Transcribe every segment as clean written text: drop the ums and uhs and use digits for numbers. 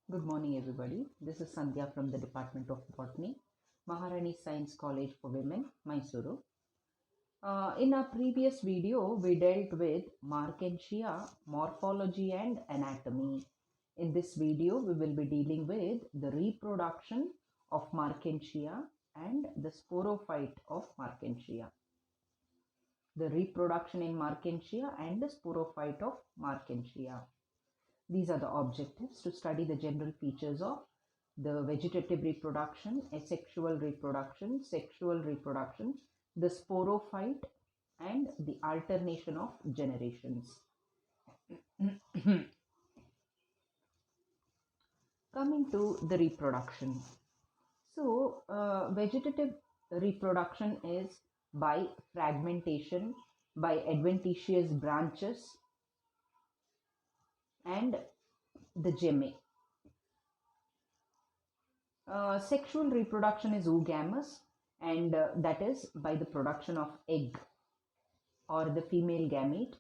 Good morning, everybody. This is Sandhya from the Department of Botany, Maharani Science College for Women, Mysuru. In our previous video, we dealt with Markensia, morphology, and anatomy. In this video, we will be dealing with the reproduction of Markensia and the sporophyte of Markensia. The reproduction in Markensia and the sporophyte of Markensia. These are the objectives: to study the general features of the vegetative reproduction, asexual reproduction, sexual reproduction, the sporophyte, and the alternation of generations. Coming to the reproduction. So, vegetative reproduction is by fragmentation, by adventitious branches, and the gemmae. Sexual reproduction is oogamous, and that is by the production of egg or the female gamete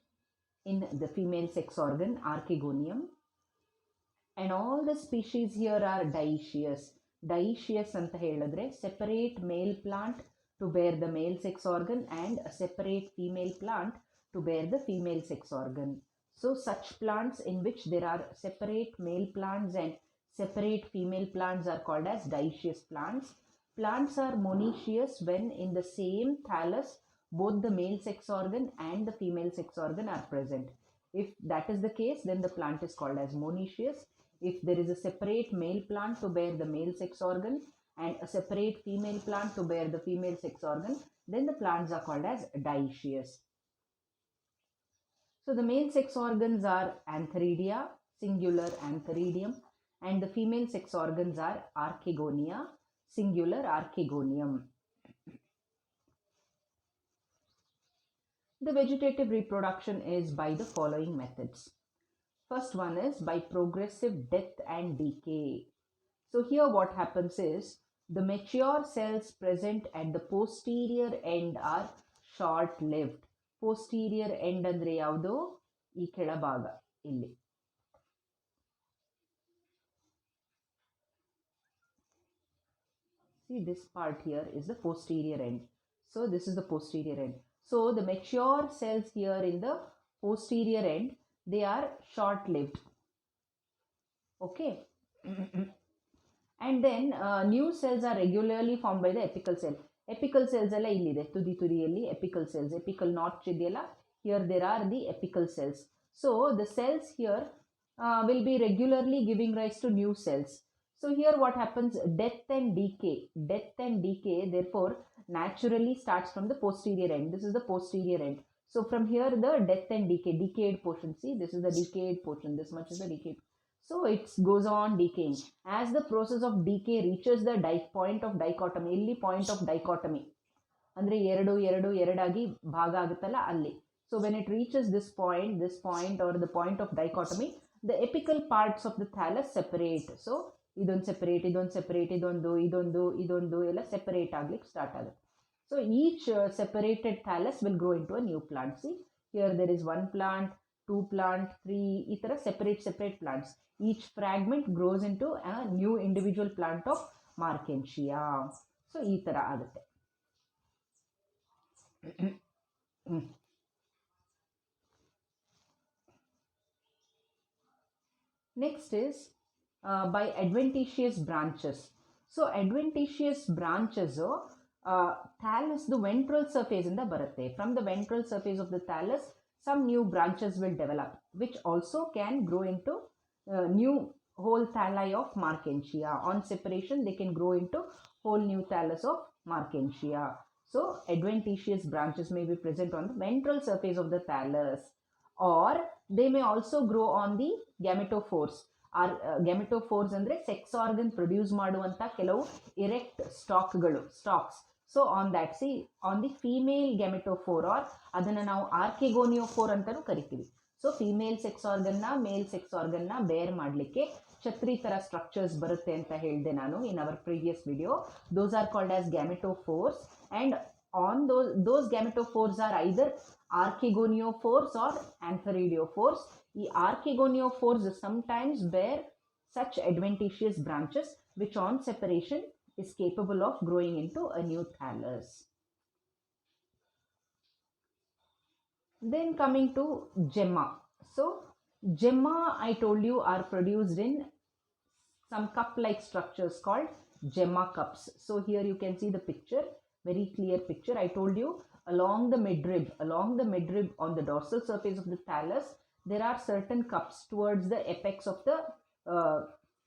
in the female sex organ archegonium. And all the species here are dioecious. Dioecious anta heladre separate male plant to bear the male sex organ and a separate female plant to bear the female sex organ. So such plants in which there are separate male plants and separate female plants are called as dioecious plants. Plants are monoecious when in the same thallus both the male sex organ and the female sex organ are present. If that is the case, then the plant is called as monoecious. If there is a separate male plant to bear the male sex organ and a separate female plant to bear the female sex organ, then the plants are called as dioecious. So the male sex organs are antheridia, singular antheridium, and the female sex organs are archegonia, singular archegonium. The vegetative reproduction is by the following methods. First one is by progressive death and decay. So here what happens is the mature cells present at the posterior end are short-lived. Posterior end andre yavdu ee ಕೆಳಭಾಗ ಇಲ್ಲಿ. See, this part here is the posterior end. So this is the posterior end. So the mature cells here in the posterior end, they are short-lived. Okay. And then new cells are regularly formed by the apical cell. Apical cells alla illide tudiyalli apical cells, apical notch ideyalla, here there are the apical cells. So the cells here will be regularly giving rise to new cells. So here what happens, death and decay therefore naturally starts from the posterior end. This is the posterior end. So from here the death and decayed portion, see, this is the decayed portion, this much is the decayed. So it goes on decaying. As the process of decay reaches the point of dichotomy, illi point of dichotomy andre ಎರಡಾಗಿ ಭಾಗ ಆಗುತ್ತಲ್ಲ ಅಲ್ಲಿ. So when it reaches this point or the point of dichotomy, the apical parts of the thallus separate. So ಇದೊಂದು separate ಇದೊಂದು ಎಲ್ಲ separate ಆಗ್ಲಿಕ್ಕೆ start ಆಗುತ್ತೆ. So each separated thallus will grow into a new plant. See, here there is one plant, two plant, three, ಈ ತರ separate plants. Each fragment grows into a new individual plant of Markensia. So ಈ ತರ ಆಗುತ್ತೆ. Next is by adventitious branches. So adventitious branches thallus the ventral surface ಇಂದ ಬರುತ್ತೆ. From the ventral surface of the thallus some new branches will develop, which also can grow into new whole thalli of Markensia. On separation they can grow into whole new thallus of Markensia. So adventitious branches may be present on the ventral surface of the thallus, or they may also grow on the gametophores. Gametophores andre sex organ produce ಮಾಡುವಂತ ಕೆಲವು erect stalks. So on that, see, on the female gametophore, or ಅದನ್ನ ನಾವು archegoniophore ಅಂತಾನೂ ಕರಿತೀವಿ. So female sex organ ನ ಮೇಲ್ sex organ ನ ಬೇರ್ ಮಾಡಲಿಕ್ಕೆ ಛತ್ರಿ ತರ ಸ್ಟ್ರಕ್ಚರ್ಸ್ ಬರುತ್ತೆ ಅಂತ ಹೇಳಿದೆ ನಾನು in our previous video. Those are called as gametophores, and on those gametophores are either archegoniophores or antheridiophores. The archegoniophores sometimes bear such adventitious branches which on separation is capable of growing into a new thallus. Then coming to gemma. So gemma, I told you, are produced in some cup-like structures called gemma cups. So here you can see the picture, very clear picture. I told you along the midrib on the dorsal surface of the thallus, there are certain cups towards the apex of the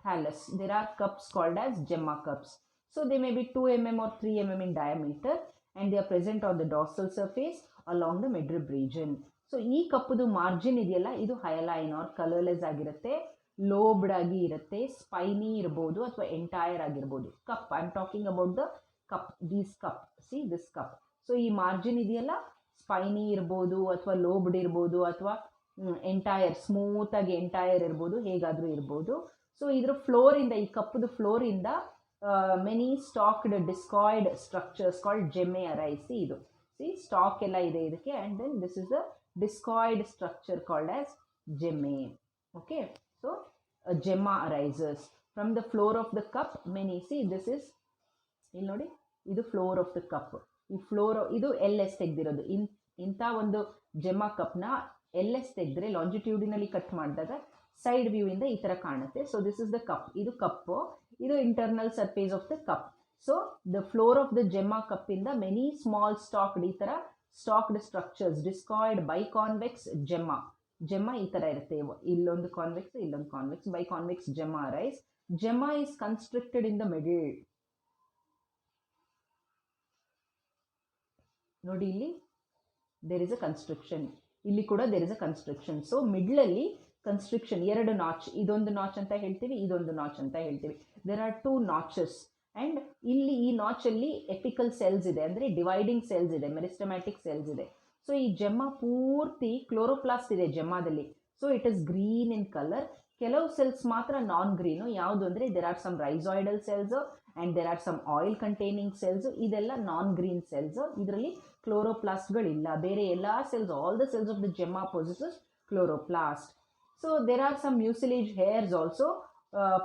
thallus. There are cups called as gemma cups. So they may be 2 mm or 3 mm in diameter, and they are present on the dorsal surface along the midrib region. So ಈ ಕಪ್ಪದು margin ಇದೆಯಲ್ಲ, ಇದು Highline R colourless ಆಗಿರುತ್ತೆ, lobed ಆಗಿ ಇರುತ್ತೆ, spiny ಇರ್ಬೋದು ಅಥವಾ entire ಆಗಿರ್ಬೋದು. Cup, I am talking about the cup, these cup, see this cup. So ಈ ಮಾರ್ಜಿನ್ ಇದೆಯಲ್ಲ, ಸ್ಪೈನಿ ಇರ್ಬೋದು ಅಥವಾ ಲೋಬ್ಡ್ ಇರ್ಬೋದು ಅಥವಾ ಎಂಟೈರ್, ಸ್ಮೂತ್ ಆಗಿ ಎಂಟೈರ್ ಇರ್ಬೋದು, ಹೇಗಾದರೂ ಇರ್ಬೋದು. ಸೊ ಇದ್ರ ಫ್ಲೋರಿಂದ, ಈ ಕಪ್ಪದು ಫ್ಲೋರಿಂದ many stacked discoid structures called gemmae arise. ಇದು ಸಿ ಸ್ಟಾಕ್ ಎಲ್ಲ ಇದೆ ಇದಕ್ಕೆ, and then this is the discoid structure called as gemma. Okay, so a gemma arises from the floor of the cup. Many, see this is ಇಲ್ಲಿ ನೋಡಿ, ಇದು floor of the cup. ಈ floor, ಇದು L S ತೆಗೆದಿರೋದು. ಇಂಥ ಒಂದು gemma ಕಪ್ನ L S ತೆಗೆದ್ರೆ, ಲಾಂಜಿಟ್ಯೂಡಿನಲಿ ಕಟ್ ಮಾಡಿದಾಗ ಸೈಡ್ ವ್ಯೂ ಇಂದ ಈ ಥರ ಕಾಣುತ್ತೆ. So this is the cup, ಇದು ಕಪ್ಪು, ಇದು internal surface of the cup. So the floor of the gemma ಕಪ್ಪಿಂದ ಮೆನಿ ಸ್ಮಾಲ್ ಸ್ಟಾಕ್ಡ್, ಈ ಥರ ಸ್ಟಾಕ್ಡ್ ಸ್ಟ್ರಕ್ಚರ್ಸ್, ಡಿಸ್ಕಾಯ್ಡ್ ಬೈಕಾನ್ವೆಕ್ಸ್ ಜೆಮ್ಮಾ. ಜೆಮ್ಮಾ ಈ ಥರ ಇರುತ್ತೆ, ಇಲ್ಲೊಂದು ಕಾನ್ವೆಕ್ಸ್, ಇಲ್ಲೊಂದು convex, biconvex gemma arise. Gemma is constricted in the middle. ನೋಡಿ ಇಲ್ಲಿ ದೇರ್ ಇಸ್ ಅ ಕನ್ಸ್ಟ್ರಿಕ್ಷನ್, ಇಲ್ಲಿ ಕೂಡ there is a constriction. So ಮಿಡ್ಲಲ್ಲಿ ಕನ್ಸ್ಟ್ರಿಕ್ಷನ್, ಎರಡು ನಾಚ್, ಇದೊಂದು ನಾಚ್ ಅಂತ ಹೇಳ್ತೀವಿ, ಇದೊಂದು ನಾಚ್ ಅಂತ ಹೇಳ್ತೀವಿ. There are 2 notches. ಆ್ಯಂಡ್ ಇಲ್ಲಿ ಈ ನಾಚಲ್ಲಿ ಎಪಿಕಲ್ ಸೆಲ್ಸ್ ಇದೆ, ಅಂದರೆ ಡಿವೈಡಿಂಗ್ ಸೆಲ್ಸ್ ಇದೆ, ಮೆರಿಸ್ಟಮ್ಯಾಟಿಕ್ ಸೆಲ್ಸ್ ಇದೆ. ಸೊ ಈ ಜೆಮ್ಮಾ ಪೂರ್ತಿ ಕ್ಲೋರೋಪ್ಲಾಸ್ಟ್ ಇದೆ ಜೆಮ್ಮಾದಲ್ಲಿ. So it is green in colour. ಕೆಲವು ಸೆಲ್ಸ್ ಮಾತ್ರ ನಾನ್ ಗ್ರೀನು. ಯಾವುದು ಅಂದರೆ there are some rhizoidal cells and there are some oil containing cells. ಇದೆಲ್ಲ ನಾನ್ ಗ್ರೀನ್ ಸೆಲ್ಸ್. ಇದರಲ್ಲಿ ಕ್ಲೋರೋಪ್ಲಾಸ್ಟ್ಗಳಿಲ್ಲ. ಬೇರೆ ಎಲ್ಲ cells, all the cells of the gemma possesses chloroplast. So there are some mucilage hairs also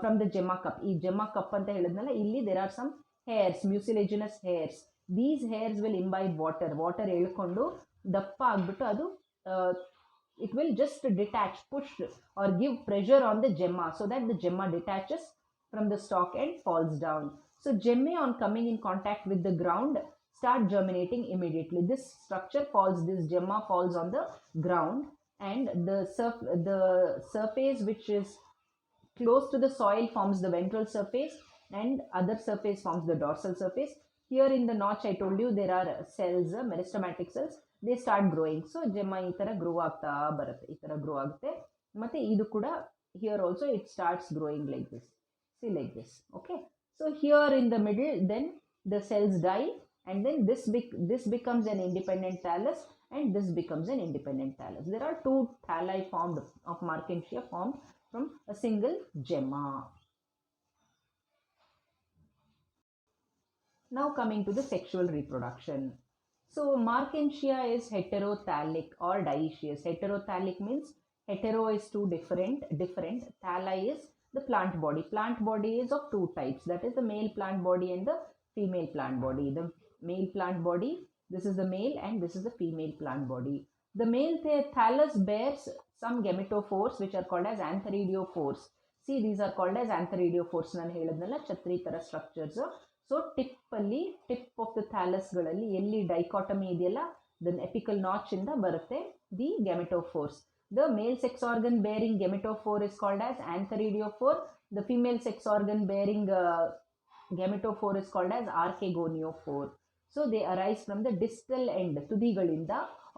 from the gemma cup. ಈ gemma cup ಅಂತ ಹೇಳಿದ್ನಲ್ಲ, ಇಲ್ಲಿ there are some hairs, mucilaginous hairs. These hairs will imbibe water. Water ಎಳ್ಕೊಂಡು ದಪ್ಪ ಆಗಿಬಿಟ್ಟು ಅದು it will just detach, push or give pressure on the gemma so that the gemma detaches from the stalk and falls down. So gemma on coming in contact with the ground start germinating immediately. This structure falls, this gemma falls on the ground, and the surface which is close to the soil forms the ventral surface, and other surface forms the dorsal surface. Here in the notch I told you there are cells, meristematic cells, they start growing. So gemma ಈ ಥರ grow ಆಗ್ತಾ ಬರುತ್ತೆ, ಈ ಥರ grow ಆಗುತ್ತೆ. ಮತ್ತು ಇದು ಕೂಡ here also it starts growing like this, see like this. Okay, so here in the middle then the cells die, and then this becomes an independent thallus, and this becomes an independent thallus. There are 2 thalli formed of Markensia formed from a single gemma. Now coming to the sexual reproduction. So Markensia is heterothallic or dioecious. Heterothallic means hetero is 2 different. Thalli is the plant body. Plant body is of 2 types. That is the male plant body and the female plant body. The male plant body, this is the male, and this is the female plant body. The male thallus bears some gametophores which are called as antheridiophores. See, these are called as antheridiophores. ನಾನು ಹೇಳಿದ್ನಲ್ಲ, ಛತ್ರಿ ಥರ structures. So tip of the ಥ್ಯಾಲಸ್ಗಳಲ್ಲಿ ಎಲ್ಲಿ dichotomy ಇದೆಯಲ್ಲ, the apical notch ಇಂದ ಬರುತ್ತೆ the gametophores. The male sex organ bearing gametophore is called as antheridiophore. The female sex organ bearing gametophore is called as archegoniophore. So they arise from the distal end, ತುದಿಗಳಿಂದ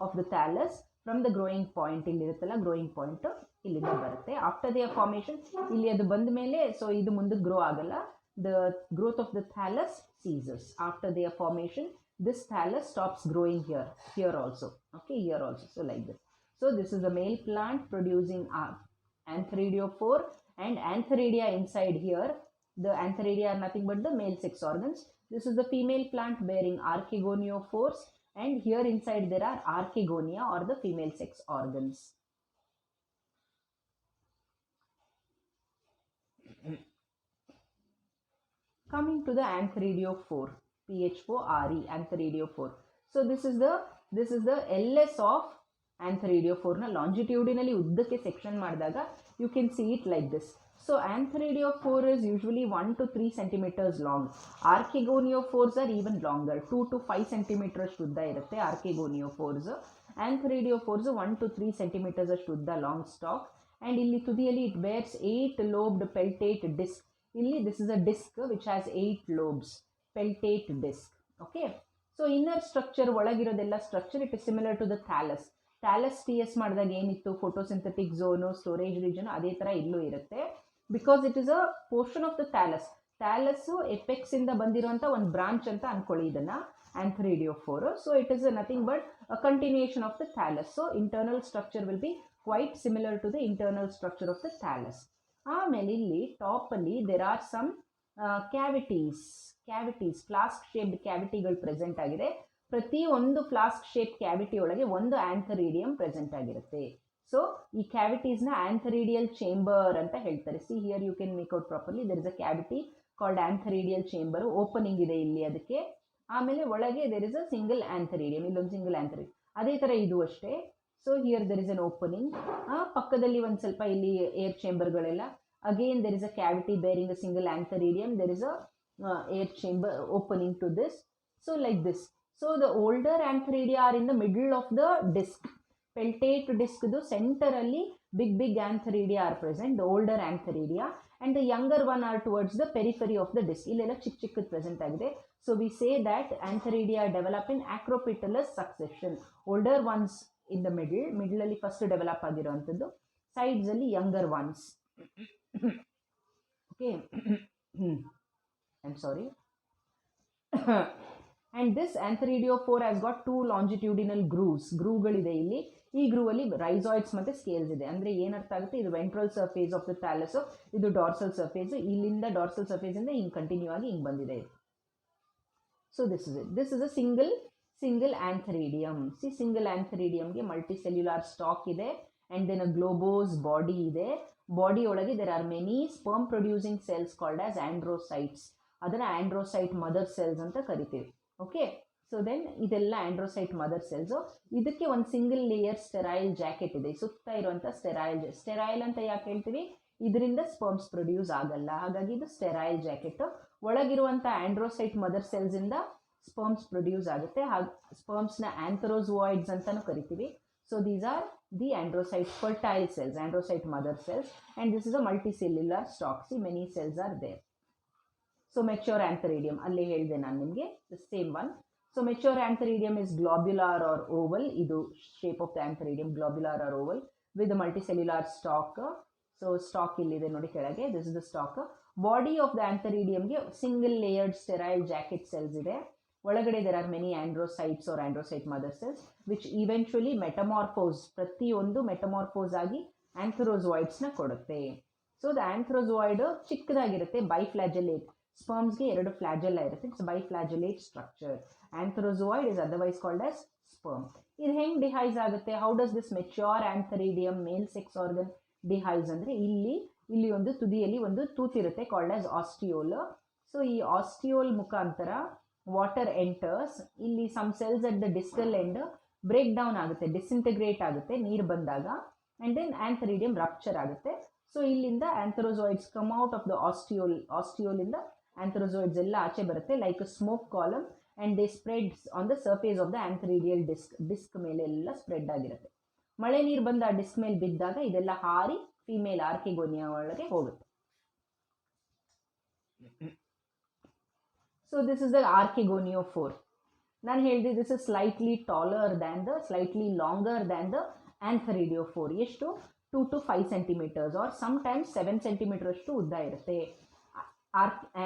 of the thallus, from the growing point. ಇಲ್ಲಿರುತ್ತಲ್ಲ growing point, ಇಲ್ಲಿಂದ ಬರುತ್ತೆ. After their formation, ಇಲ್ಲಿ ಅದು ಬಂದ ಮೇಲೆ so ಇದು ಮುಂದಕ್ಕೆ ಗ್ರೋ ಆಗಲ್ಲ. The growth of the thallus ceases. After their formation, this thallus stops growing here also. Okay, here also. So like this. So this is the male plant producing antheridiophore, and antheridia inside here. The antheridia are nothing but the male sex organs. This is the female plant bearing archegoniophores, and here inside there are archegonia or the female sex organs. Coming to the antheridiophoore, PHORE, antheridiophoore. So this is the LS of antheridiophoore na longitudinally ಉದ್ದಕ್ಕೆ section ಮಾಡಿದಾಗ you can see it like this. So antheridiophoore is usually 1 to 3 centimeters long. Archegoniophores are even longer, 2 to 5 centimeters ಉದ್ದ ಇರುತ್ತೆ archegoniophores. Antheridiophores 1 to 3 centimeters ಅಷ್ಟು ಉದ್ದ long stalk. And ಇಲ್ಲಿ ತುದಿಯಲ್ಲಿ it bears 8 lobed peltate disc. ಇಲ್ಲಿ this is a disc which has 8 lobes, peltate disc. Okay. So inner structure ಒಳಗಿರೋದೆಲ್ಲ structure it is similar to the thallus. Thallus T S ಮಾಡಿದಾಗ ಏನಿತ್ತು photosynthetic zone storage region ಅದೇ ಥರ ಇಲ್ಲೂ ಇರುತ್ತೆ because it is a portion of the thallus ಎಪೆಕ್ಸಿಂದ ಬಂದಿರುವಂಥ ಒಂದು ಬ್ರಾಂಚ್ ಅಂತ ಅಂದ್ಕೊಳ್ಳಿ ಇದನ್ನು antheridiophoore. So it is nothing but a continuation of the thallus. So internal structure will be quite similar to the internal structure of the thallus. ಆಮೇಲೆ ಇಲ್ಲಿ ಟಾಪಲ್ಲಿ there are some cavities, flask shaped ಕ್ಯಾವಿಟಿಗಳು present ಆಗಿದೆ. ಪ್ರತಿ ಒಂದು flask shape cavity ಒಳಗೆ ಒಂದು ಆಂಥರಿಡಿಯಂ present ಆಗಿರುತ್ತೆ. ಸೊ ಈ ಕ್ಯಾವಿಟೀಸ್ನ ಆಂಥರಿಡಿಯಲ್ ಚೇಂಬರ್ ಅಂತ ಹೇಳ್ತಾರೆ. See here you can make out properly. There is a cavity called antheridial chamber. Opening ಇದೆ ಇಲ್ಲಿ ಅದಕ್ಕೆ. ಆಮೇಲೆ ಒಳಗೆ there is a single antheridium, ಇಲ್ಲೊಂದು ಸಿಂಗಲ್ ಆಂಥರಿಡಿಯಂ. ಅದೇ ಥರ ಇದು ಅಷ್ಟೇ. So here there is an opening. ಪಕ್ಕದಲ್ಲಿ ಒಂದು ಸ್ವಲ್ಪ ಇಲ್ಲಿ ಏರ್ ಚೇಂಬರ್ಗಳೆಲ್ಲ. Again there is a cavity bearing a single antheridium. There is a air chamber opening to this. So like this. So the older antheridia are in the middle of the disc. Peltate disc du center alli big antheridia are present, the older antheridia, and the younger one are towards the periphery of the disc. Illella ಚಿಕ್ಕ present agide. So we say that antheridia develop in acropetalous succession. Older ones in the middle alli first develop ಆಗಿರುವಂತದ್ದು, sides alli younger ones. Okay. I'm sorry. And this antheridiophoore has got 2 longitudinal grooves. ಗ್ರೂವ್ಗಳಿದೆ ಇಲ್ಲಿ. ಈ ಗ್ರೂವಲ್ಲಿ ರೈಸಾಯ್ಡ್ಸ್ ಮತ್ತು scales ಇದೆ. ಅಂದರೆ ಏನರ್ಥ ಆಗುತ್ತೆ, ಇದು ventral surface of the thallus, ಇದು ಡಾರ್ಸಲ್ ಸರ್ಫೇಸು. ಇಲ್ಲಿಂದ ಡಾರ್ಸಲ್ ಸರ್ಫೇಸಿಂದ ಹಿಂಗೆ ಕಂಟಿನ್ಯೂ ಆಗಿ ಹಿಂಗೆ ಬಂದಿದೆ ಇದು. So this is it. This is a single antheridium. Single ಆಂಥರಿಡಿಯಂಗೆ ಮಲ್ಟಿಸೆಲ್ಯುಲಾರ್ ಸ್ಟಾಕ್ ಇದೆ and then a globose body ಇದೆ. ಬಾಡಿ ಒಳಗೆ there are many sperm producing cells called as androcytes. ಅದನ್ನು ಆಂಡ್ರೋಸೈಟ್ ಮದರ್ ಸೆಲ್ಸ್ ಅಂತ ಕರಿತೀವಿ. ಓಕೆ. ಸೊ ದೆನ್ ಇದೆಲ್ಲ androcyte mother cells. ಇದಕ್ಕೆ ಒಂದು ಸಿಂಗಲ್ ಲೇಯರ್ ಸ್ಟೆರೈಲ್ ಜಾಕೆಟ್ ಇದೆ, ಸುತ್ತ ಇರುವಂಥ ಸ್ಟೆರೈಲ್ ಅಂತ ಯಾಕೆ ಹೇಳ್ತೀವಿ, ಇದರಿಂದ ಸ್ಪರ್ಮ್ಸ್ ಪ್ರೊಡ್ಯೂಸ್ ಆಗಲ್ಲ, ಹಾಗಾಗಿ ಇದು ಸ್ಟೆರೈಲ್ ಜಾಕೆಟ್. ಒಳಗಿರುವಂಥ ಆಂಡ್ರೋಸೈಟ್ ಮದರ್ ಸೆಲ್ಸಿಂದ ಸ್ಪರ್ಮ್ಸ್ ಪ್ರೊಡ್ಯೂಸ್ ಆಗುತ್ತೆ. ಹಾಗೆ ಸ್ಪರ್ಮ್ಸ್ನ ಆಂಥರೋಝೋಯಿಡ್ಸ್ ಅಂತಲೂ ಕರಿತೀವಿ. So these are the androcyte fertile cells, androcyte mother cells, and this is a multicellular stalk. See many cells are there. So mature antheridium ಅಲ್ಲೇ ಹೇಳಿದೆ ನಾನು ನಿಮಗೆ, the same one. So mature antheridium is globular or oval. ಇದು shape of the antheridium globular or oval with multicellular stalk. So stalk ಇಲ್ಲಿದೆ ನೋಡಿ ಕೆಳಗೆ, this is the stalk. Body of the ಆಂಥರಿಡಿಯಂಗೆ single layered sterile jacket cells ಇದೆ. ಒಳಗಡೆ there are many androcytes or androcyte mother cells which eventually metamorphose, ಪ್ರತಿಯೊಂದು metamorphose ಆಗಿ ಆಂಥರೋಝೋಯಿಡ್ಸ್ನ ಕೊಡುತ್ತೆ. So the ಆಂಥರೋಝೋಯಿಡ್ ಚಿಕ್ಕದಾಗಿರುತ್ತೆ, ಬೈಫ್ಲಾಜೆಲೇಟ್. ಸ್ಪರ್ಮ್ಸ್ಗೆ 2 flagella ಇರುತ್ತೆ. It's biflagellate structure. Antherozoid is otherwise called as sperm. ಇದು ಹೆಂಗೆ dehisce ಆಗುತ್ತೆ? How does this mature antheridium male sex organ dehisce ಅಂದರೆ ಇಲ್ಲಿ ಒಂದು ತುದಿಯಲ್ಲಿ ಒಂದು ತೂತಿರುತ್ತೆ ಕಾಲ್ಡ್ ಆಸ್ ಆಸ್ಟಿಯೋಲ್. ಸೊ ಈ ಆಸ್ಟಿಯೋಲ್ ಮುಖಾಂತರ ವಾಟರ್ ಎಂಟರ್ಸ್. ಇಲ್ಲಿ some cells at the distal end break down ಆಗುತ್ತೆ, ಡಿಸ್ಇಂಟಿಗ್ರೇಟ್ ಆಗುತ್ತೆ ನೀರು ಬಂದಾಗ, ಆ್ಯಂಡ್ ದೆನ್ ಆಂಥರಿಡಿಯಂ ರಪ್ಚರ್ ಆಗುತ್ತೆ. ಸೊ ಇಲ್ಲಿಂದ antherozoids come out of the ಆಸ್ಟಿಯೋಲಿಂದ ಆಂಥರೋಝೋಯಿಡ್ಸ್ ಎಲ್ಲ ಆಚೆ ಬರುತ್ತೆ like a smoke column, and they spreads on the surface of the antheridial disc ಮೇಲೆ ಎಲ್ಲ ಸ್ಪ್ರೆಡ್ ಆಗಿರುತ್ತೆ. ಮಳೆ ನೀರು ಬಂದು ಆ ಡಿಸ್ಕ್ ಮೇಲೆ ಬಿದ್ದಾಗ ಇದೆಲ್ಲ ಹಾರಿ ಫಿಮೇಲ್ ಆರ್ಕಿಗೋನಿಯಾ ಒಳಗೆ ಹೋಗುತ್ತೆ. So this is the archegoniophore. ನಾನು ಹೇಳಿದೆ this is slightly longer than the antheridiophore. ಎಷ್ಟು? 2 to 5 centimeters or sometimes 7 centimeter ಅಷ್ಟು ಉದ್ದ ಇರುತ್ತೆ.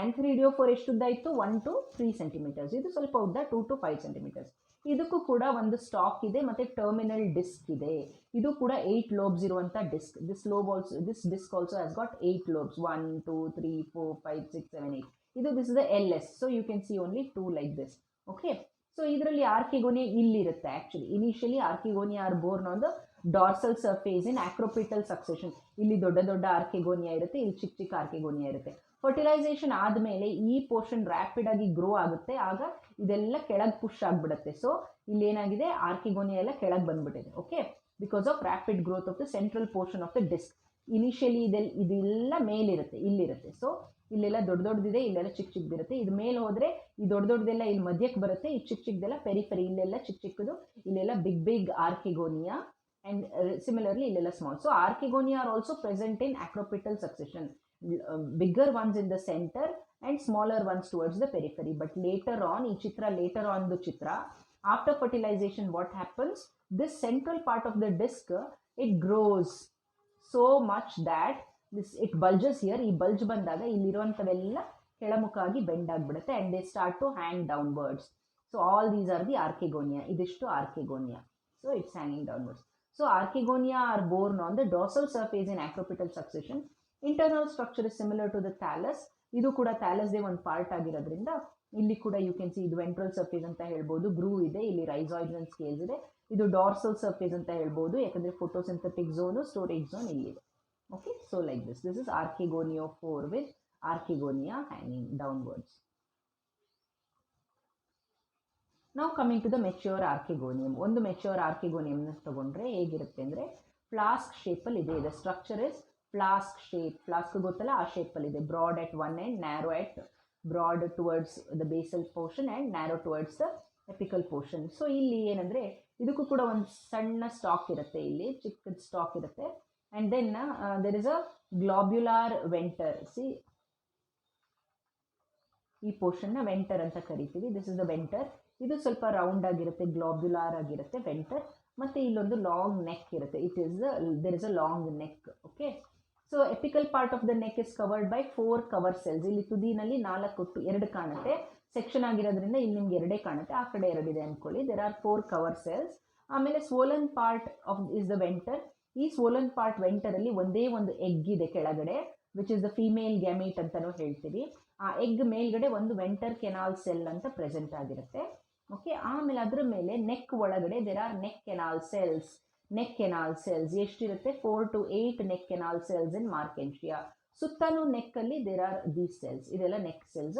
ಆಂಥರಿಡಿಯೋಫೋರ್ ಎಷ್ಟು ಉದ್ದ ಇತ್ತು? 1 to 3 centimeters. ಇದು ಸ್ವಲ್ಪ ಉದ್ದ, 2 to 5 centimeters. ಇದಕ್ಕೂ ಕೂಡ ಒಂದು ಸ್ಟಾಕ್ ಇದೆ ಮತ್ತು ಟರ್ಮಿನಲ್ ಡಿಸ್ಕ್ ಇದೆ. ಇದು ಕೂಡ 8 lobes ಇರುವಂಥ disc. This disc also has got 8 lobes. 1 2 3 4 5 6 7 8. This is the LS. So you can see only 2 like this. Okay. So ಇದರಲ್ಲಿ ಆರ್ಕಿಗೋನಿಯಾ ಇಲ್ಲಿರುತ್ತೆ. Actually initially archegonia are borne on the dorsal surface in acropetal succession. ಇಲ್ಲಿ ದೊಡ್ಡ ದೊಡ್ಡ ಆರ್ಕಿಗೋನಿಯಾ ಇರುತ್ತೆ, ಇಲ್ಲಿ ಚಿಕ್ಕ ಚಿಕ್ಕ ಆರ್ಕಿಗೋನಿಯಾ ಇರುತ್ತೆ. ಫರ್ಟಿಲೈಸೇಷನ್ ಆದಮೇಲೆ ಈ ಪೋರ್ಷನ್ ರ್ಯಾಪಿಡ್ ಆಗಿ ಗ್ರೋ ಆಗುತ್ತೆ, ಆಗ ಇದೆಲ್ಲ ಕೆಳಗೆ ಪುಷ್ ಆಗಿಬಿಡುತ್ತೆ. ಸೊ ಇಲ್ಲಿ ಏನಾಗಿದೆ, ಆರ್ಕಿಗೋನಿಯಾ ಎಲ್ಲ ಕೆಳಗೆ ಬಂದ್ಬಿಟ್ಟಿದೆ. Okay, because of rapid growth of the central portion of the disc. Initially ಇದೆಲ್ಲ ಮೇಲಿರುತ್ತೆ, ಇಲ್ಲಿರುತ್ತೆ. ಸೊ ಇಲ್ಲೆಲ್ಲ ದೊಡ್ಡ ದೊಡ್ಡದಿದೆ, ಇಲ್ಲೆಲ್ಲ ಚಿಕ್ಕ ಚಿಕ್ಕದಿರುತ್ತೆ. ಇದು ಮೇಲೆ ಹೋದರೆ ಈ ದೊಡ್ಡ ದೊಡ್ಡದೆಲ್ಲ ಇಲ್ಲಿ ಮಧ್ಯಕ್ಕೆ ಬರುತ್ತೆ, ಈ ಚಿಕ್ಕ ಚಿಕ್ಕದೆಲ್ಲ ಪೆರಿಫೆರಿ, ಇಲ್ಲೆಲ್ಲ ಚಿಕ್ಕ ಚಿಕ್ಕದು, ಇಲ್ಲೆಲ್ಲ big big archegonia, and similarly illela small. So archegonia are also present in acropetal succession, bigger ones in the center and smaller ones towards the periphery. But later on, later on the chitra, after fertilization, what happens, this central part of the disc, it grows so much that it bulges here. ಈ bulge ಬಂದಾಗ ಇಲ್ಲಿರುವಂಥವೆಲ್ಲ ಕೆಳಮುಖಾಗಿ bend ಆಗಿಬಿಡುತ್ತೆ, and they start to hang downwards. So all these are the archegonia. ಇದಿಷ್ಟು archegonia. So it's hanging downwards. So archegonia are born on the dorsal surface in acropetal succession. Internal structure is similar to the thallus. ಇದು ಕೂಡ thallus they ಒಂದು part ಆಗಿರೋದ್ರಿಂದ ಇಲ್ಲಿ ಕೂಡ you can C ಇದು ventral surface ಅಂತ ಹೇಳ್ಬೋದು, ಗ್ರೂ ಇದೆ, ಇಲ್ಲಿ ರೈಸಾಯ್ಡ್ಸ್ ಅಂಡ್ ಸ್ಕೇಲ್ಸ್ ಇದೆ. ಇದು ಡಾರ್ಸಲ್ ಸರ್ಫೇಸ್ ಅಂತ ಹೇಳ್ಬೋದು, ಯಾಕಂದರೆ ಫೋಟೋಸಿಂಥೆಟಿಕ್ ಝೋನು, ಸ್ಟೋರೇಜ್ ಝೋನ್ ಇಲ್ಲಿದೆ. Okay, so like this is archegoniophore with archegonia hanging downwards. Now coming to the mature archegonium. ಒಂದು ಮೆಚ್ಯೂರ್ ಆರ್ಕಿಗೋನಿಯಮ್ನ ತಗೊಂಡ್ರೆ ಹೇಗಿರುತ್ತೆ ಅಂದರೆ ಫ್ಲಾಸ್ಕ್ ಶೇಪಲ್ಲಿ ಇದೆ. The structure is flask shape. Flask ಗೊತ್ತಲ್ಲ, ಆ ಶೇಪಲ್ಲಿ ಇದೆ. Broad at one end, narrow at broad towards the basal portion and narrow towards the apical portion. So ಇಲ್ಲಿ ಏನಂದರೆ ಇದಕ್ಕೂ ಕೂಡ ಒಂದು ಸಣ್ಣ ಸ್ಟಾಕ್ ಇರುತ್ತೆ, ಇಲ್ಲಿ ಚಿಕ್ಕದ ಸ್ಟಾಕ್ ಇರುತ್ತೆ. And then there is a globular venter. See, ಈ ಪೋರ್ಷನ್ನ ವೆಂಟರ್ ಅಂತ ಕರಿತೀವಿ. This is the venter. ಇದು ಸ್ವಲ್ಪ ರೌಂಡ್ ಆಗಿರುತ್ತೆ, ಗ್ಲಾಬ್ಯುಲಾರ್ ಆಗಿರುತ್ತೆ ವೆಂಟರ್. ಮತ್ತು ಇಲ್ಲೊಂದು ಲಾಂಗ್ ನೆಕ್ ಇರುತ್ತೆ. There is a long neck. Okay, so apical part of the neck is covered by 4 cover cells. ಇಲ್ಲಿ ತುದಿನಲ್ಲಿ 2 ಕಾಣುತ್ತೆ, ಸೆಕ್ಷನ್ ಆಗಿರೋದ್ರಿಂದ ಇಲ್ಲಿ ನಿಮ್ಗೆ 2 ಕಾಣುತ್ತೆ, ಆ ಕಡೆ 2 ಇದೆ ಅಂದ್ಕೊಳ್ಳಿ. There are 4 cover cells. ಆಮೇಲೆ swollen part of is the venter. ಈ ಸ್ವೋಲನ್ ಪಾರ್ಟ್ ವೆಂಟರಲ್ಲಿ ಒಂದೇ ಒಂದು ಎಗ್ ಇದೆ ಕೆಳಗಡೆ, which is the female gamete ಅಂತಲೂ ಹೇಳ್ತೀವಿ. ಆ ಎಗ್ ಮೇಲ್ಗಡೆ ಒಂದು ವೆಂಟರ್ ಕೆನಾಲ್ ಸೆಲ್ ಅಂತ ಪ್ರೆಸೆಂಟ್ ಆಗಿರುತ್ತೆ. ಓಕೆ, ಆಮೇಲೆ ಅದರ ಮೇಲೆ ನೆಕ್ ಒಳಗಡೆ there are neck canal cells. Neck canal cells ಎಷ್ಟಿರುತ್ತೆ? 4 to 8 neck canal cells in Marchantia. ಸುತ್ತಲೂ ನೆಕ್ಕಲ್ಲಿ ದೇರ್ ಆರ್ ದೀಸ್ ಸೆಲ್ಸ್. ಇದೆಲ್ಲ ನೆಕ್ ಸೆಲ್ಸ್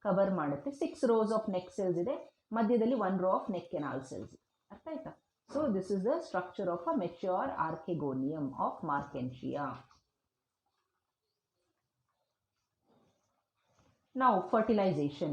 ಕವರ್ ಮಾಡುತ್ತೆ. 6 rows ಆಫ್ ನೆಕ್ ಸೆಲ್ಸ್ ಇದೆ, ಮಧ್ಯದಲ್ಲಿ 1 row of neck canal cells. ಅರ್ಥ ಆಯ್ತಾ? So this is the structure of a mature archegonium of Marchantia. Now fertilization.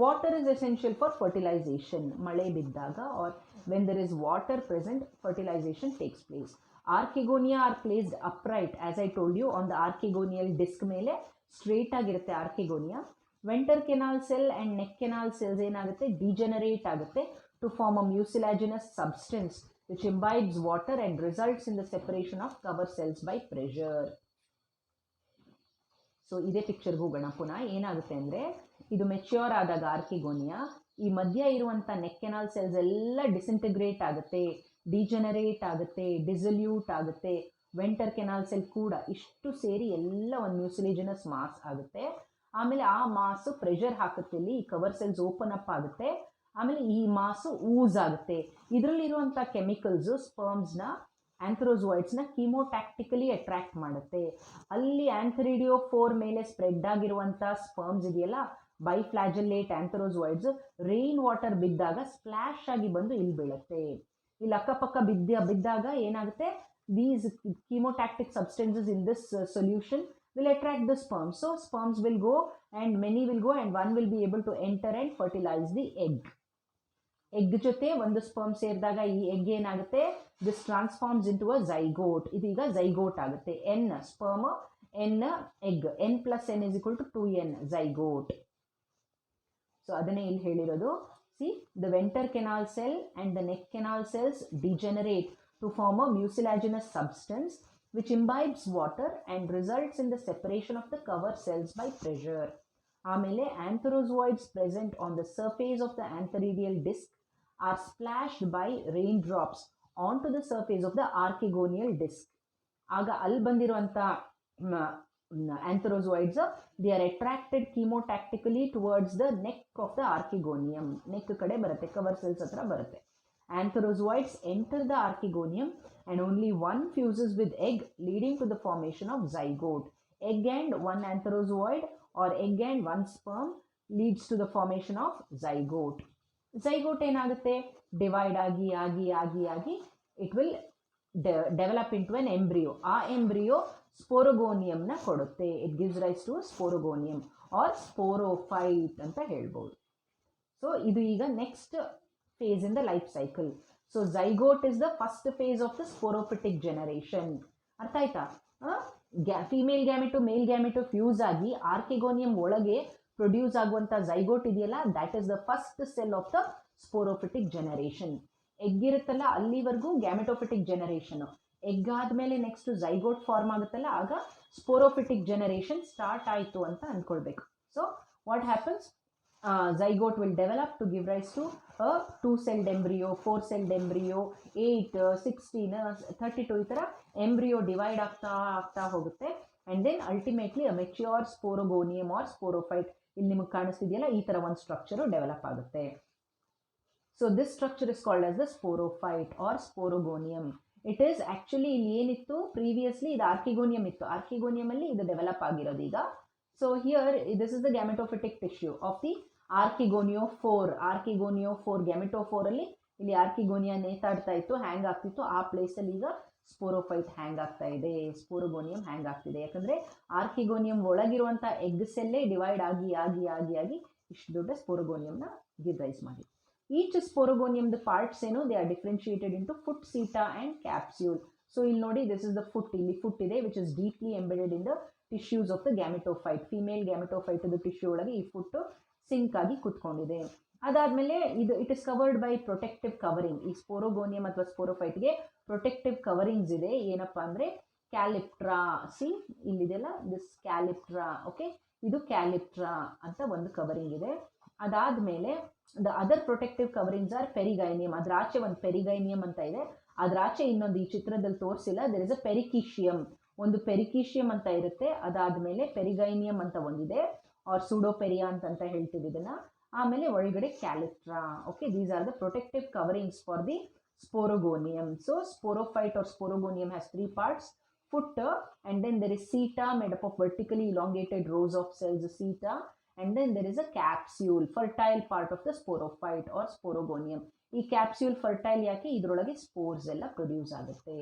Water is essential for fertilization. ಮಳೆ ಬಿದ್ದಾಗ or when there is water present, fertilization takes place. Archegonia are placed upright, as I told you, on the archegonial disc ಮೇಲೆ straight ಆಗಿರುತ್ತೆ archegonia. Venter canal cell and neck canal cells ಏನಾಗುತ್ತೆ, degenerate ಆಗುತ್ತೆ to form a mucilaginous substance which imbibes water and results in the separation of cover cells by pressure. So ಇದೇ ಪಿಕ್ಚರ್ಗೆ ಹೋಗೋಣ ಪುನಃ. ಏನಾಗುತ್ತೆ ಅಂದರೆ ಇದು ಮೆಚ್ಯೂರ್ ಆದಾಗ ಆರ್ಕಿಗೋನಿಯಾ, ಈ ಮಧ್ಯ ಇರುವಂಥ ನೆಕ್ ಕೆನಾಲ್ ಸೆಲ್ಸ್ ಎಲ್ಲ ಡಿಸಿಂಟಿಗ್ರೇಟ್ ಆಗುತ್ತೆ, ಡಿಜೆನರೇಟ್ ಆಗುತ್ತೆ, ಡಿಸಲ್ಯೂಟ್ ಆಗುತ್ತೆ. ವೆಂಟರ್ ಕೆನಾಲ್ ಸೆಲ್ ಕೂಡ ಇಷ್ಟು ಸೇರಿ ಎಲ್ಲ ಒಂದು ಮ್ಯೂಸಿಲೇಜಿನಸ್ ಮಾಸ್ ಆಗುತ್ತೆ. ಆಮೇಲೆ ಆ ಮಾಸು ಪ್ರೆಷರ್ ಹಾಕುತ್ತೆ, ಇಲ್ಲಿ ಈ ಕವರ್ ಸೆಲ್ಸ್ ಓಪನ್ ಅಪ್ ಆಗುತ್ತೆ. ಆಮೇಲೆ ಈ ಮಾಸು ಊಸ್ ಆಗುತ್ತೆ. ಇದರಲ್ಲಿರುವಂಥ ಕೆಮಿಕಲ್ಸು ಸ್ಪರ್ಮ್ಸ್ನ, ಆಂಥ್ರೋಜಾಯ್ಡ್ಸ್ನ ಕೀಮೋಟ್ಯಾಕ್ಟಿಕಲಿ ಅಟ್ರಾಕ್ಟ್ ಮಾಡುತ್ತೆ. ಅಲ್ಲಿ ಆಂಥರಿಡಿಯೋಫೋರ್ ಮೇಲೆ ಸ್ಪ್ರೆಡ್ ಆಗಿರುವಂಥ ಸ್ಪರ್ಮ್ಸ್ ಇದೆಯಲ್ಲ, ಬೈಫ್ಲಾಜೆಲ್ಲೇಟ್ ಆಂಥ್ರೋಜಾಯ್ಡ್ಸ್, ರೈನ್ ವಾಟರ್ ಬಿದ್ದಾಗ ಸ್ಪ್ಲಾಶ್ ಆಗಿ ಬಂದು ಇಲ್ಲಿ ಬೀಳುತ್ತೆ. ಇಲ್ಲಿ ಅಕ್ಕಪಕ್ಕ ಬಿದ್ದಾಗ ಏನಾಗುತ್ತೆ, these chemotactic substances in this solution will attract the sperms. So sperms will go and many will go and one will be able to enter and fertilize the egg. Egg ಜೊತೆ ಒಂದು ಸ್ಪರ್ಮ್ ಸೇರಿದಾಗ ಈ egg ಏನಾಗುತ್ತೆ, this transforms into a zygote. ಇದೀಗ zygote ಆಗುತ್ತೆ. N sperm, n egg, n + n = 2n zygote. So ಅದನ್ನೇ ಇಲ್ಲಿ ಹೇಳಿರೋದು. See, the venter canal cell and the neck canal cells degenerate to form a mucilaginous substance which imbibes water and results in the separation of the cover cells by pressure. ಆಮೇಲೆ ಆಂಥ್ರೋಜಾಯ್ಡ್ಸ್ present on the surface of the antheridial disc are splashed by raindrops onto the surface of the archegonial disc. ಆಗ ಅಲ್ಲಿ ಬಂದಿರುವಂಥ ಆಂಥ್ರೋಜಾಯ್ಡ್ಸ್, they are attracted chemotactically towards the neck of the archegonium. Neck ಕಡೆ ಬರುತ್ತೆ, cover cells ಹತ್ರ ಬರುತ್ತೆ. Anthrozoids enter the archegonium and only one fuses with egg, leading to the formation of zygote. Egg and one antherozooid or egg and one sperm leads to the formation of zygote. Zygote ಏನಾಗುತ್ತೆ, divide ಆಗಿ ಆಗಿ ಆಗಿ ಆಗಿ it will develop into an embryo. ಆ embryo ಸ್ಪೋರೋಗೋನಿಯಂನ ಕೊಡುತ್ತೆ. It gives rise to sporogonium or sporophyte ಅಂತ ಹೇಳ್ಬೋದು. ಸೊ ಇದು ಈಗ next phase in the life cycle. So zygote is the first phase of the sporophytic generation. ಅರ್ಥ ಆಯ್ತಾ? Female gamete male gamete fuse ಆಗಿ ಆರ್ಕಿಗೋನಿಯಂ ಒಳಗೆ ಪ್ರೊಡ್ಯೂಸ್ ಆಗುವಂಥ zygote ಇದೆಯಲ್ಲ, that is the first cell of the sporophytic generation. Egg ಇರುತ್ತಲ್ಲ ಅಲ್ಲಿವರೆಗೂ gametophytic generation. Egg ಆದಮೇಲೆ next zygote form ಆಗುತ್ತಲ್ಲ, ಆಗ ಸ್ಪೋರೋಫಿಟಿಕ್ ಜನರೇಷನ್ ಸ್ಟಾರ್ಟ್ ಆಯಿತು ಅಂತ ಅಂದ್ಕೊಳ್ಬೇಕು. So what happens, zygote will develop to give rise to a 2-celled embryo, 4-celled embryo, 8, 16, 32 ಈ ಥರ ಎಂಬ್ರಿಯೋ ಡಿವೈಡ್ ಆಗ್ತಾ ಹೋಗುತ್ತೆ. And then ultimately a mature sporogonium or sporophyte, ಇಲ್ಲಿ ನಿಮಗೆ ಕಾಣಿಸ್ತಿದೆಯಲ್ಲ ಈ ಥರ ಒಂದು ಸ್ಟ್ರಕ್ಚರು ಡೆವಲಪ್ ಆಗುತ್ತೆ. So this structure is called as the sporophyte or sporogonium. It is actually ಇಲ್ಲಿ ಏನಿತ್ತು ಪ್ರೀವಿಯಸ್ಲಿ ಇದು ಆರ್ಕಿಗೋನಿಯಂ ಇತ್ತು, ಆರ್ಕಿಗೋನಿಯಮಲ್ಲಿ ಇದು ಡೆವಲಪ್ ಆಗಿರೋದು ಈಗ. So here this is the gametophytic tissue of the archegoniophore. Archegoniophore gametophore ಅಲ್ಲಿ ಇಲ್ಲಿ ಆರ್ಕಿಗೋನಿಯಾ ನೇತಾಡ್ತಾ ಇತ್ತು, ಹ್ಯಾಂಗ್ ಆಗ್ತಿತ್ತು. ಆ ಪ್ಲೇಸಲ್ಲಿ ಈಗ ಸ್ಪೋರೋಫೈಟ್ ಹ್ಯಾಂಗ್ ಆಗ್ತಾ ಇದೆ, ಸ್ಪೋರೋಗೋನಿಯಂ ಹ್ಯಾಂಗ್ ಆಗ್ತಿದೆ. ಯಾಕಂದರೆ ಆರ್ಕಿಗೋನಿಯಂ ಒಳಗಿರುವಂಥ ಎಗ್ ಸೆಲ್ಲೇ ಡಿವೈಡ್ ಆಗಿ ಆಗಿ ಆಗಿ ಆಗಿ ಇಷ್ಟು ದೊಡ್ಡ ಸ್ಪೋರೋಗೋನಿಯಂನ ಗಿವ್ ರೈಸ್ ಮಾಡಿ. ಈಚ್ ಸ್ಪೋರೋಗೋನಿಯಮ್ದ ಪಾರ್ಟ್ಸ್ ಏನು, they are differentiated into foot, seta and capsule. So ಇಲ್ಲಿ ನೋಡಿ, ದಿಸ್ ಇಸ್ ದ ಫುಟ್. ಇಲ್ಲಿ ಫುಟ್ ಇದೆ which is deeply embedded in the tissues of the gametophyte. Female gametophyte tissue ಒಳಗೆ ಈ foot sink ಆಗಿ ಕೂತ್ಕೊಂಡಿದೆ. ಅದಾದಮೇಲೆ ಇದು it is covered by protective covering. ಈ ಸ್ಪೋರೋಗೋನಿಯಂ ಅಥವಾ ಸ್ಪೋರೋಫೈಟ್ಗೆ ಪ್ರೊಟೆಕ್ಟಿವ್ ಕವರಿಂಗ್ಸ್ ಇದೆ. ಏನಪ್ಪ ಅಂದರೆ ಕ್ಯಾಲಿಪ್ಟ್ರಾ. ಸಿ ಇಲ್ಲಿದೆಲ್ಲ ದಿಸ್ ಕ್ಯಾಲಿಪ್ಟ್ರಾ. ಓಕೆ, ಇದು ಕ್ಯಾಲಿಪ್ಟ್ರಾ ಅಂತ ಒಂದು ಕವರಿಂಗ್ ಇದೆ. ಅದಾದಮೇಲೆ the other protective coverings are perigynium. ಅದ್ರ ಆಚೆ ಒಂದು ಪೆರಿಗೈನಿಯಂ ಅಂತ ಇದೆ, ಅದ್ರ ಆಚೆ ಇನ್ನೊಂದು ಈ ಚಿತ್ರದಲ್ಲಿ ತೋರಿಸಿಲ್ಲ, ದೆರ್ ಇಸ್ ಅ ಪೆರಿಕಿಶಿಯಂ. ಒಂದು ಪೆರಿಕಿಶಿಯಂ ಅಂತ ಇರುತ್ತೆ, ಅದಾದಮೇಲೆ ಪೆರಿಗೈನಿಯಂ ಅಂತ ಒಂದಿದೆ, ಆರ್ ಸೂಡೋಪೆರಿಯಾ ಅಂತ ಹೇಳ್ತೀವಿ ಇದನ್ನು. ಆಮೇಲೆ ಒಳಗಡೆ calyptra. Okay, these are the protective coverings for the sporogonium. So sporophyte or sporogonium has 3 parts: foot, and then there is seta made up of vertically elongated rows of cells, seta, and then there is a capsule, fertile part of the sporophyte or sporogonium. ಈ capsule fertile ಯಾಕೆ, ಇದರೊಳಗೆ spores ಎಲ್ಲ produce ಆಗುತ್ತೆ.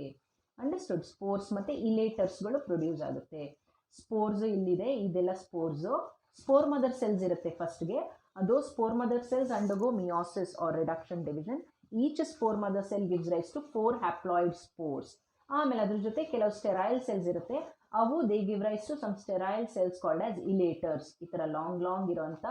Understood? Spores ಮತ್ತು ಇಲೇಟರ್ಸ್ಗಳು produce ಆಗುತ್ತೆ. Spores ಇಲ್ಲಿದೆ, ಇದೆಲ್ಲ ಸ್ಪೋರ್ಸು. Spore mother cells ಇರುತ್ತೆ ಫಸ್ಟ್ಗೆ. ಅದು spore mother cells undergo meiosis or reduction division. Each spore mother cell gives rise to 4 haploid spores. ಆಮೇಲೆ ಅದ್ರ ಜೊತೆ ಕೆಲವು ಸ್ಟೆರೈಲ್ ಸೆಲ್ಸ್ ಇರುತ್ತೆ, ಅವು they give rise to some sterile cells called as elaters. ಈ ಥರ ಲಾಂಗ್ ಇರುವಂಥ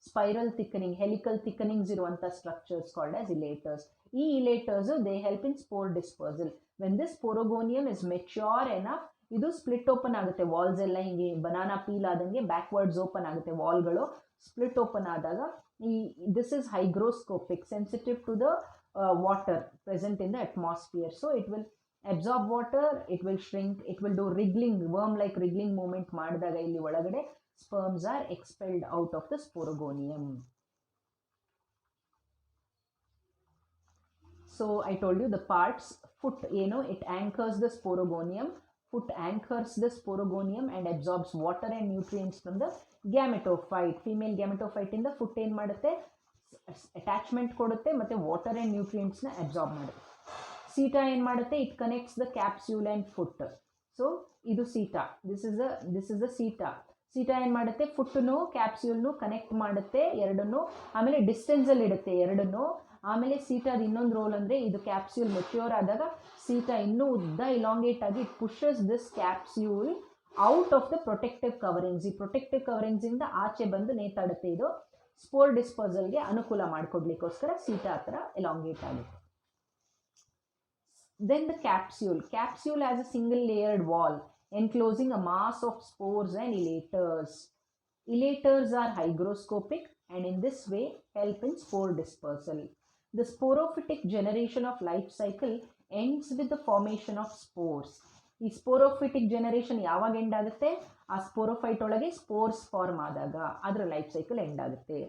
ಸ್ಪೈರಲ್ ಥಿಕ್ಕನಿಂಗ್, ಹೆಲಿಕಲ್ ಥಿಕ್ಕನಿಂಗ್ಸ್ ಇರುವಂಥ ಸ್ಟ್ರಕ್ಚರ್ಸ್ ಕಾಲ್ಡ್ ಆಸ್ ಇಲೇಟರ್ಸ್. ಈ elaters they help in spore dispersal. When this sporogonium is mature enough, ಇದು split open ಆಗುತ್ತೆ. Walls ಎಲ್ಲ ಹಿಂಗೆ banana peel ಆದಂಗೆ ಬ್ಯಾಕ್ವರ್ಡ್ಸ್ ಓಪನ್ ಆಗುತ್ತೆ ವಾಲ್ಗಳು. ಸ್ಪ್ಲಿಟ್ ಓಪನ್ ಆದಾಗ this is hygroscopic, sensitive to the water present in the atmosphere. So it will absorb water, it will shrink, it will do wriggling, worm like wriggling movement ಮಾಡಿದಾಗ ಇಲ್ಲಿ ಒಳಗಡೆ sperms are expelled out of the sporogonium. So I told you the parts. Foot, it anchors the sporogonium. Foot anchors the sporogonium and absorbs water and nutrients from the gametophyte. Female gametophyte ಇಂದ foot ಏನು ಮಾಡುತ್ತೆ, attachment ಕೊಡುತ್ತೆ ಮತ್ತು water and ನ್ಯೂಟ್ರಿಯೆಂಟ್ಸ್ನ absorb ಮಾಡುತ್ತೆ. ಸೀಟಾ ಏನು ಮಾಡುತ್ತೆ, it connects the capsule and foot. So ಇದು ಸೀಟಾ, this is the ಸೀಟಾ. ಸೀಟಾ ಏನು ಮಾಡುತ್ತೆ, ಫುಟ್ಟನ್ನು ಕ್ಯಾಪ್ಸ್ಯೂಲ್ನು ಕನೆಕ್ಟ್ ಮಾಡುತ್ತೆ ಎರಡನ್ನು, ಆಮೇಲೆ ಡಿಸ್ಟೆನ್ಸಲ್ಲಿ ಇಡುತ್ತೆ ಎರಡನ್ನು. ಆಮೇಲೆ ಸೀಟಾದ ಇನ್ನೊಂದು ರೋಲ್ ಅಂದರೆ ಇದು ಕ್ಯಾಪ್ಸ್ಯೂಲ್ ಮೆಚ್ಯೂರ್ ಆದಾಗ ಸೀಟಾ ಇನ್ನೂ ಉದ್ದ ಇಲಾಂಗೇಟ್ ಆಗಿ it pushes this capsule out of the protective coverings. ಈ ಪ್ರೊಟೆಕ್ಟಿವ್ ಕವರಿಂಗ್ಸಿಂದ ಆಚೆ ಬಂದು ನೇತಾಡುತ್ತೆ. ಇದು ಸ್ಪೋರ್ ಡಿಸ್ಪೋಸಲ್ಗೆ ಅನುಕೂಲ ಮಾಡಿಕೊಡ್ಲಿಕ್ಕೋಸ್ಕರ ಸೀಟಾ ಆ ಥರ ಎಲಾಂಗೇಟ್ ಆಗುತ್ತೆ. Then the capsule. Capsule has a single layered wall enclosing a mass of spores and elaters. Elaters are hygroscopic and in this way help in spore dispersal. The sporophytic generation of life cycle ends with the formation of spores. ಈ ಸ್ಪೋರೋಫಿಟಿಕ್ generation ಯಾವಾಗ end ಆಗುತ್ತೆ, ಆ sporophyte ಒಳಗೆ spores form ಆದಾಗ ಅದರ life cycle end ಆಗುತ್ತೆ.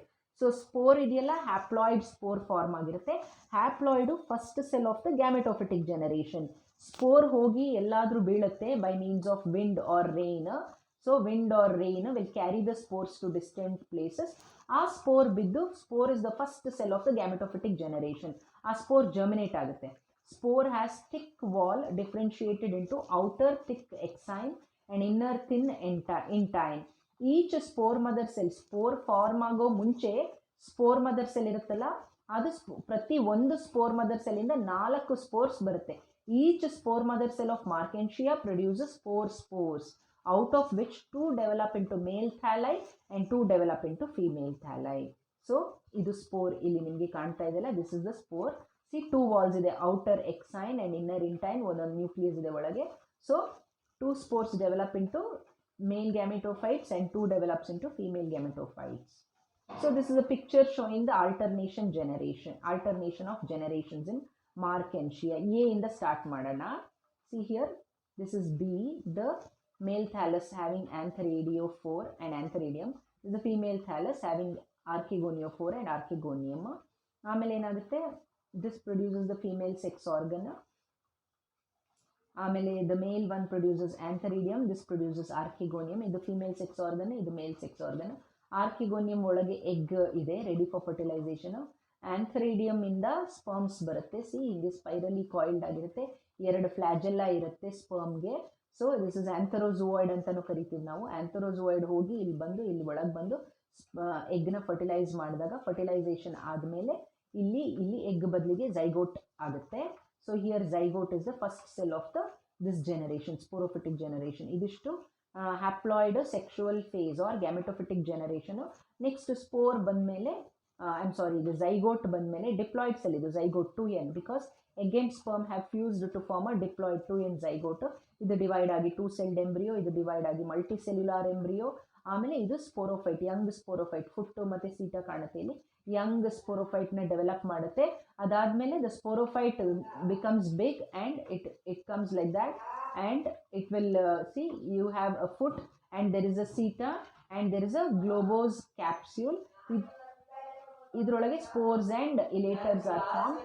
So spore ಇದೆಯಲ್ಲ, haploid spore form ಆಗಿರುತ್ತೆ. Haploid first cell of the gametophytic generation. Spore ಹೋಗಿ ಎಲ್ಲಾದರೂ ಬೀಳುತ್ತೆ by means of wind or rain. So wind or rain will carry the spores to distant places. ಆ spore ಬಿದ್ದು, spore is the first cell of the gametophytic generation. ಆ spore germinate ಆಗುತ್ತೆ. Spore has thick wall differentiated into outer thick exine and inner thin intine. Each spore mother cell, spore form ಆಗೋ ಮುಂಚೆ spore mother cell ಇರುತ್ತಲ್ಲ, ಅದು ಪ್ರತಿ ಒಂದು spore mother ಸೆಲ್ಲಿಂದ 4 spores ಬರುತ್ತೆ. Each spore mother cell of Marchantia produces 4 spores, out of which 2 develop into male thalli and 2 develop into female thalli. So ಇದು spore ಇಲ್ಲಿ ನಿಮಗೆ ಕಾಣ್ತಾ ಇದೆಯಲ್ಲ, this is the spore. See 2 walls ಇದೆ, outer exine and inner intine, ಒಂದೊಂದು nucleus ಇದೆ ಒಳಗೆ. So 2 spores develop into male gametophytes and 2 develops into female gametophytes. So this is a picture showing the alternation of generations in Markensia. A ಇಂದ start ಮಾಡೋಣ. See here, this is B, the male thallus having antheridiophore and antheridium. This is the female thallus having archegoniophore and archegonium. ಆಮೇಲೆ ಏನಾಗುತ್ತೆ, this produces the female sex organ. ಆಮೇಲೆ the male one produces antheridium, this produces archegonium. ಇದು female sex organ, ಇದು ಮೇಲ್ sex organ. Archegonium ಒಳಗೆ egg ಇದೆ ready for fertilisation. ಆಂಥರಿಡಿಯಮ್ ಇಂದ sperms ಬರುತ್ತೆ. C ಹಿಂಗೆ ಸ್ಪೈರಲಿ ಕಾಯಿಲ್ಡ್ ಆಗಿರುತ್ತೆ, 2 ಫ್ಲಾಜೆಲ್ಲಾ ಇರುತ್ತೆ ಸ್ಪರ್ಮ್ಗೆ. ಸೊ ದಿಸ್ ಇಸ್ ಆಂಥರೋಝೋಯಿಡ್ ಅಂತಲೂ ಕರಿತೀವಿ ನಾವು. ಆಂಥರೋಝೋಯಿಡ್ ಹೋಗಿ ಇಲ್ಲಿ ಬಂದು, ಇಲ್ಲಿ ಒಳಗೆ ಬಂದು ಎಗ್ನ ಫರ್ಟಿಲೈಸ್ ಮಾಡಿದಾಗ, ಫರ್ಟಿಲೈಸೇಷನ್ ಆದಮೇಲೆ ಇಲ್ಲಿ ಎಗ್ ಬದಲಿಗೆ ಝೈಗೋಟ್ ಆಗುತ್ತೆ. So here zygote is the first cell of this generation, sporophytic generation. ಇದಿಷ್ಟು haploid sexual phase or gametophytic generation. Next spore ಬಂದಮೇಲೆ, ಇದು ಝೈಗೋಟ್ ಬಂದಮೇಲೆ ಡಿಪ್ಲಾಯ್ಡ್ ಸೆಲ್, ಇದು zygote 2n, because egg and sperm have fused to form a diploid 2n zygote. ಇದು divide ಆಗಿ 2 celled embryo, ಇದು divide ಆಗಿ multicellular embryo. ಆಮೇಲೆ ಇದು ಸ್ಪೋರೋಫೈಟ್, ಯಂಗ್ ಸ್ಪೋರೋಫೈಟ್, ಫುಟ್ಟು ಮತ್ತು ಸೀಟ ಕಾಣುತ್ತೆ ಇಲ್ಲಿ. ಯಂಗ್ ಸ್ಪೋರೋಫೈಟ್ನ ಡೆವಲಪ್ ಮಾಡುತ್ತೆ. ಅದಾದಮೇಲೆ the sporophyte becomes big and it comes like that. And it will see you have a foot and there is a seta and there is a globose capsule. idrolage spores and elaters are formed.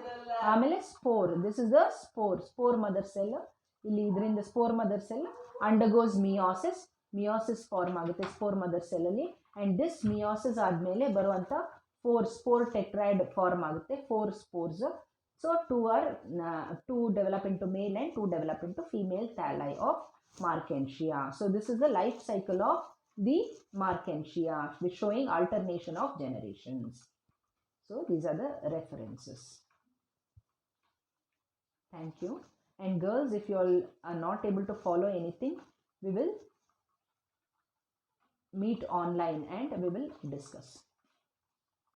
ಆಮೇಲೆ spore, this is the spore mother cell. ಇಲ್ಲಿ ಇದರಿಂದ spore mother cell undergoes meiosis form ಆಗುತ್ತೆ spore mother cell ಅಲ್ಲಿ. and this meiosis ಆದಮೇಲೆ ಬರುವಂತ 4 spore tetrad form ಆಗುತ್ತೆ, 4 spores. So 2 develop into male and 2 develop into female thalli of Markensia. So this is the life cycle of the Markensia, which showing alternation of generations. So these are the references. Thank you. And girls, if you all are not able to follow anything, we will meet online and we will discuss.